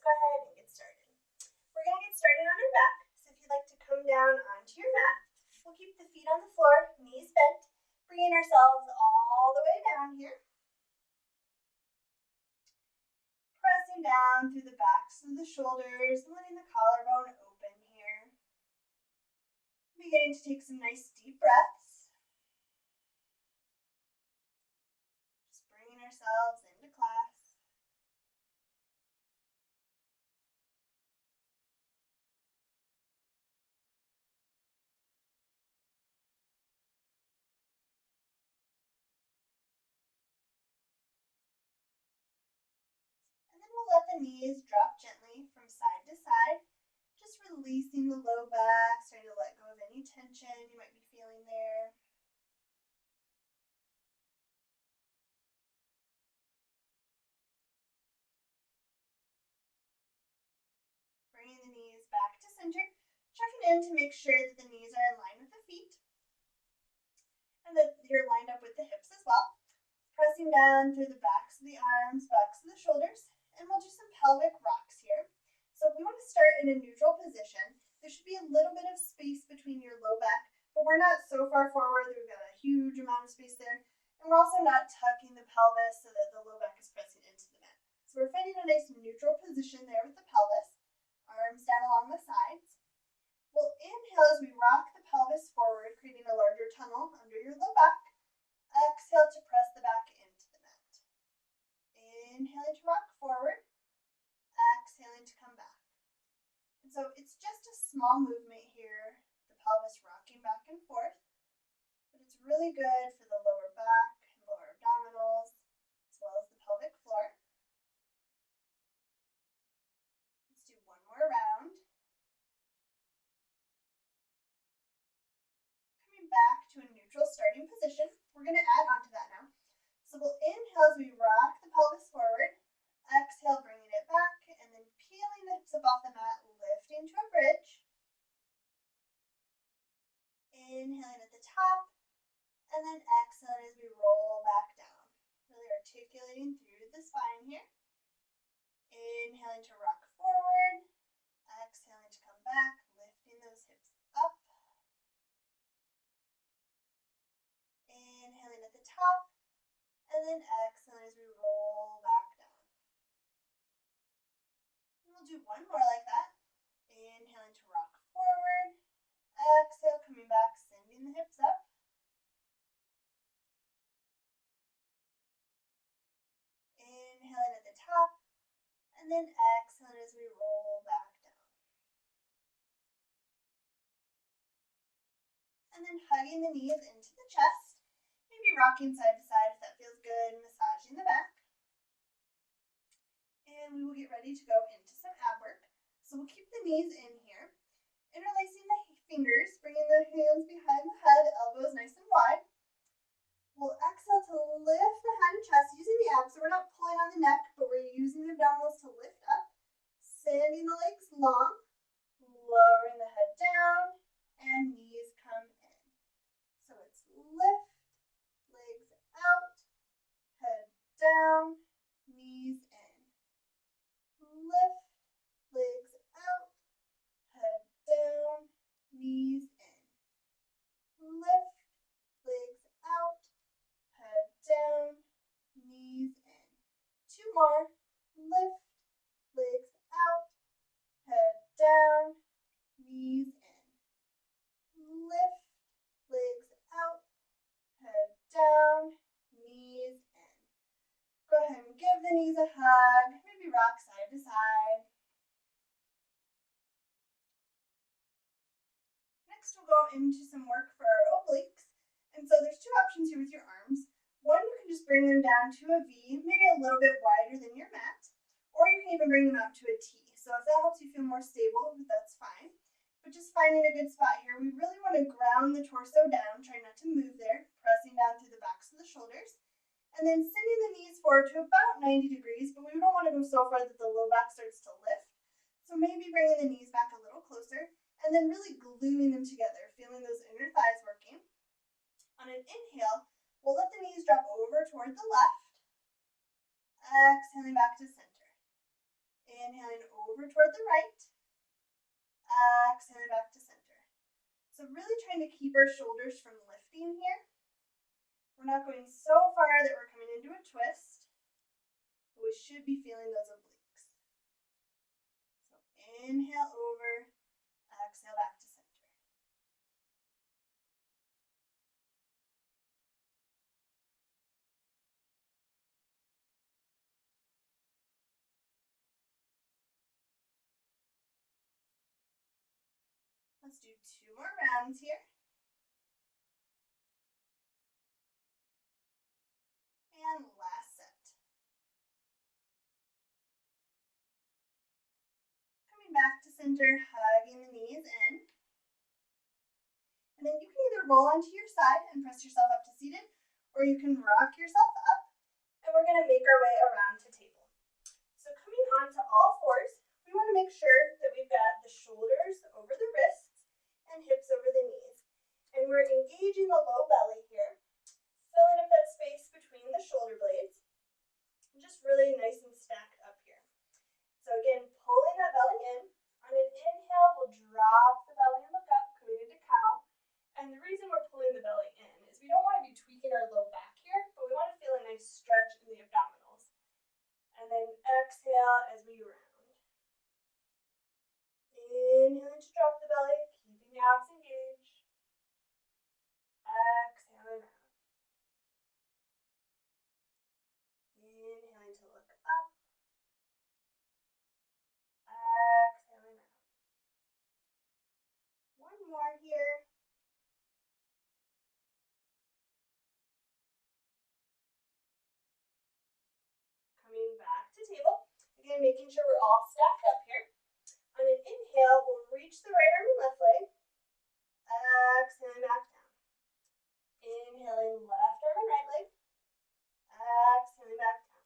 go ahead and get started. We're going to get started on our back, so if you'd like to come down onto your mat, we'll keep the feet on the floor, knees bent, bringing ourselves all the way down here. Pressing down through the backs of the shoulders and letting the collarbone open here. Beginning to take some nice deep breaths. Just bringing ourselves into class. And then we'll let the knees drop gently from side to side, just releasing the low back, starting to let go of any tension you might be feeling there. Bringing the knees back to center, checking in to make sure that the knees are in line with the feet and that you're lined up with the hips as well. Pressing down through the backs of the arms, backs of the shoulders, and we'll do some pelvic rocks here. So we want to start in a neutral position. There should be a little bit of space between your low back, but we're not so far forward that we've got a huge amount of space there. And we're also not tucking the pelvis so that the low back is pressing into the mat. So we're finding a nice neutral position there with the pelvis, arms down along the sides. We'll inhale as we rock the pelvis forward, creating a larger tunnel under your low back. Exhale to press the back into the mat. Inhaling to rock forward, exhaling to come back. And so it's just a small movement here, the pelvis rocking back and forth, but it's really good for the lower back, lower abdominals, as well as the pelvic floor. Let's do one more round. Coming back to a neutral starting position, we're going to add on to that now. So we'll inhale as we rock the pelvis forward, exhale bringing it back, and then peeling the hips up off the mat, lifting to a bridge. Inhaling at the top, and then exhaling as we roll back down. Really articulating through the spine here. Inhaling to rock forward, exhaling to come back, lifting those hips up. Inhaling at the top, and then exhaling as we roll back down. And we'll do one more like that. Inhaling to rock forward, exhale, coming back, sending the hips up. Inhaling at the top, and then exhaling as we roll back down. And then hugging the knees into the chest, maybe rocking side to side if that feels good, massaging the back. And we will get ready to go into some ab work. So we'll keep the knees in here, interlacing the fingers, bringing the hands behind the head, elbows nice and wide. We'll exhale to lift the head and chest using the abs, so we're not pulling on the neck, but we're using the abdominals to lift up, sending the legs long, lowering the head down, and knees come in. So it's lift, legs out, head down, knees in. Lift, legs out, head down, knees in. Lift, legs out, head down, knees in. Two more. Lift, legs out, head down, knees in. Lift, legs out, head down, knees in. Go ahead and give the knees a hug, maybe rock side to side. Next we'll go into some work for our obliques. And so there's two options here with your arms. One, you can just bring them down to a V, maybe a little bit wider than your mat, or you can even bring them out to a T. So if that helps you feel more stable, that's fine. But just finding a good spot here, we really want to ground the torso down, try not to move there, pressing down through the backs of the shoulders, and then sending the knees forward to about 90 degrees, but we don't want to go so far that the low back starts to lift. So maybe bringing the knees back a little closer, and then really gluing them together, feeling those inner thighs working. On an inhale, we'll let the knees drop over toward the left, exhaling back to center. Inhaling over toward the right. Exhaling back to center. So really trying to keep our shoulders from lifting here. We're not going so far that we're coming into a twist. But we should be feeling those obliques. So inhale over, exhale back to center. Let's do 2 more rounds here. And last set. Coming back to center, hugging the knees in. And then you can either roll onto your side and press yourself up to seated, or you can rock yourself up. And we're going to make our way around to table. So coming onto all fours, we want to make sure that we've got the shoulders over the wrists and hips over the knees. And we're engaging the low belly here, filling up that space between the shoulder blades, and just really nice and stacked up here. So again, pulling that belly in. On an inhale, we'll drop the belly and look up, coming into cow. And the reason we're pulling the belly in is we don't want to be tweaking our low back here, but we want to feel a nice stretch in the abdominals. And then exhale as we round. Inhaling to drop the belly, keeping the abs engaged. Exhaling out. Inhaling to look up. Exhaling out. One more here. Coming back to table. Again, making sure we're all stacked up here. On an inhale, we'll reach the right arm and left leg. Exhaling back down. Inhaling left arm and right leg. Exhaling back down.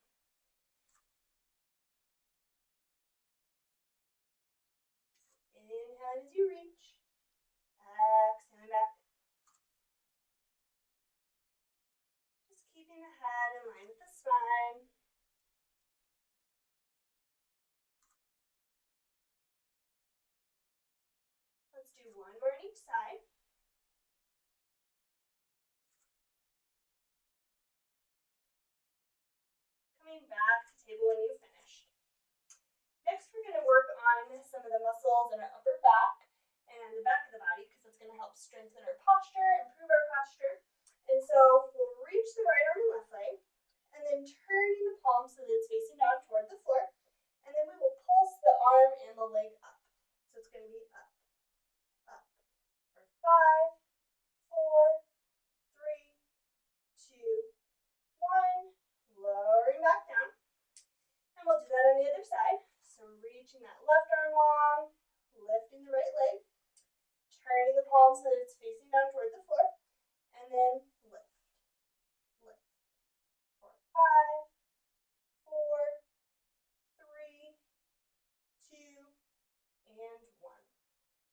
Inhaling as you reach. Exhaling back down. Just keeping the head in line with the spine. Let's do 1 more on each side. Coming back to table when you've finished. Next, we're going to work on some of the muscles in our upper back and the back of the body because it's going to help strengthen our posture, improve our posture. And so we'll reach the right arm and left leg, and then turning the palm so that it's facing down toward the floor. And then we will pulse the arm and the leg up. So it's going to be up, up. For 5, 4, 3, 2, 1. Lowering back down. And we'll do that on the other side. So reaching that left arm long, lifting the right leg, turning the palm so that it's facing down toward the floor, and then lift, lift. For 5, 4, 3, 2, and 1.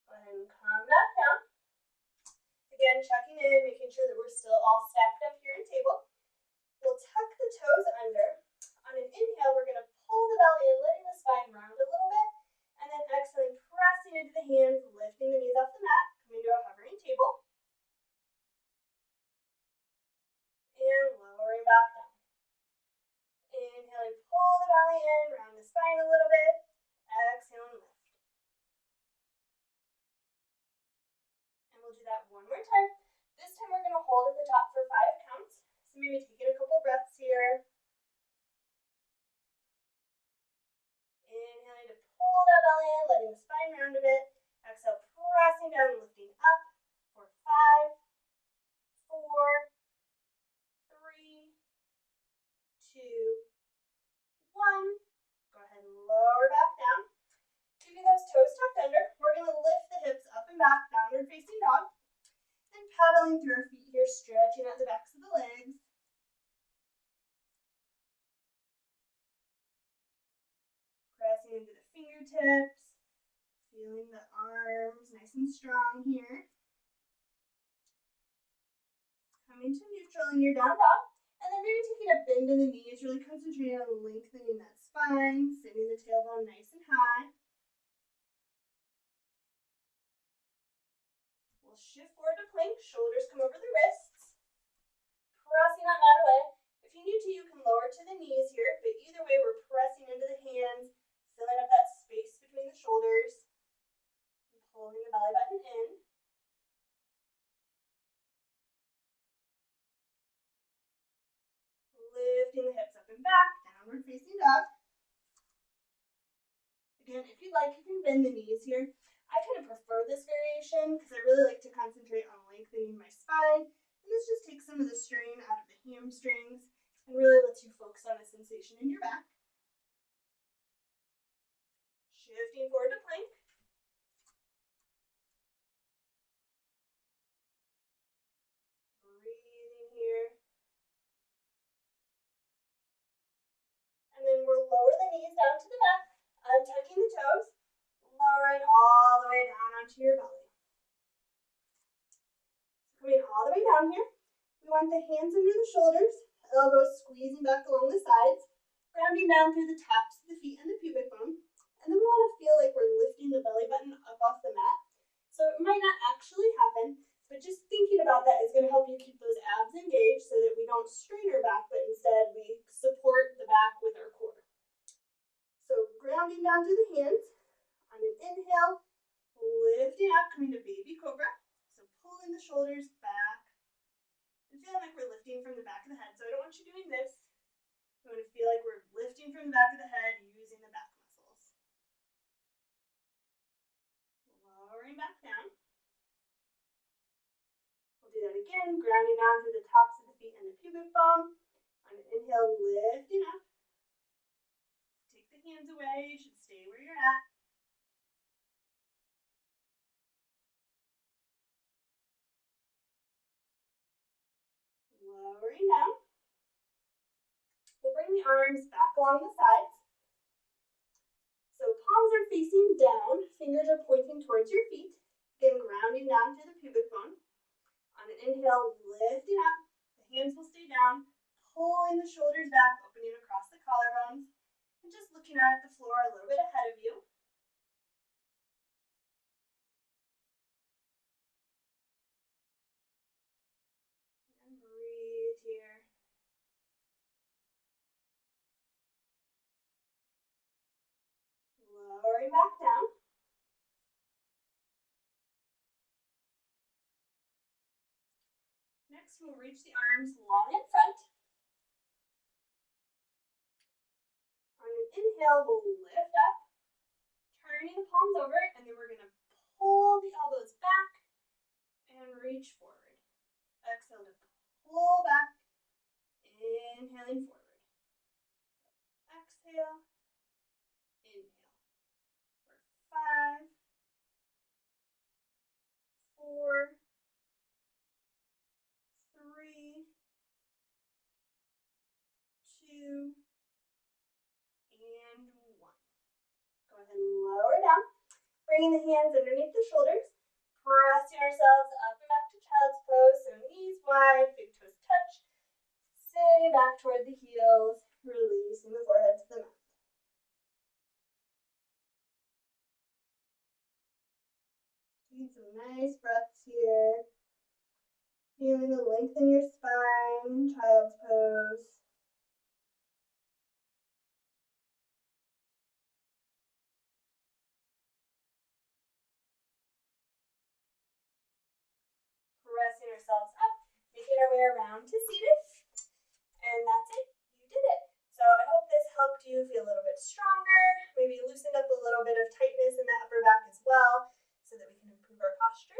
Go ahead and come back down. Again, checking in, making sure that we're still all stacked up here in table. We'll tuck the toes under. On an inhale, we're going to pull the belly in, letting the spine round a little bit. And then exhaling, pressing into the hands, lifting the knees off the mat, coming to a hovering table. And lowering back down. Inhaling, pull the belly in, round the spine a little bit. Exhaling, lift. And we'll do that 1 more time. This time we're going to hold at the top for 5 counts. So maybe take in a couple breaths here. Inhaling to pull that belly in, letting the spine round a bit. Exhale, pressing down and lifting up for 5, 4, 3, 2, 1. Go ahead and lower back down. Keeping those toes tucked under. We're going to lift the hips up and back, downward facing dog. And paddling through our feet here, stretching out the backs of the legs. Pressing into the fingertips, feeling the arms nice and strong here. Coming to neutral in your down dog. And then maybe taking a bend in the knees, really concentrating on lengthening that spine, sending the tailbone nice We'll shift forward to plank, shoulders come over the wrists, pressing that mat away. If you need to, you can lower to the knees here, but either way, we're pressing into the hands, filling up that space between the shoulders, and pulling the belly button in. Lifting the hips up and back, downward facing dog. Again, if you'd like, you can bend the knees here. I kind of prefer this variation because I really like to concentrate on lengthening my spine. And this just takes some of the strain out of the hamstrings and really lets you focus on a sensation in your back. Shifting forward to plank. Breathing here. And then we'll lower the knees down to the mat, untucking the toes, lowering all the way down onto your belly. Coming all the way down here, we want the hands under the shoulders, elbows squeezing back along the sides, grounding down through the tops of the feet and the pubic bone. And then we want to feel like we're lifting the belly button up off the mat. So it might not actually happen, but just thinking about that is going to help you keep those abs engaged so that we don't strain our back, but instead we support the back with our core. So grounding down through the hands. On an inhale, lifting up, coming to baby cobra. So pulling the shoulders back and feeling like we're lifting from the back of the head. So I don't want you doing this. You want to feel like we're lifting from the back of the head using the back muscles. Lowering back down. We'll do that again, grounding down through the tops of the feet and the pubic bone. On an inhale, lifting up. Take the hands away, you should stay where you're at. Lowering down. We'll bring the arms back along the sides. So palms are facing down, fingers are pointing towards your feet. Again, grounding down through the pubic bone. On an inhale, lifting up. The hands will stay down, pulling the shoulders back, opening across the collarbones, and just looking out at the floor a little bit ahead of you. And breathe here. Lowering back down. Next, we'll reach the arms long in front. On an inhale, we'll lift up, turning the palms over, and then we're going to pull the elbows back and reach forward. Exhale to pull back, inhaling forward. Exhale, inhale. For 5, 4, 3, 2, and 1. Go ahead and lower down, bringing the hands underneath the shoulders, pressing ourselves up and back to child's pose, so knees wide, big toes touch, sitting back toward the heels, releasing the forehead to the mat. Taking some nice breaths here, feeling the length in your spine, child's pose. Pressing ourselves up, making our way around to seated. And that's it. You did it. So I hope this helped you feel a little bit stronger, maybe loosened up a little bit of tightness in the upper back as well, so that we can improve our posture.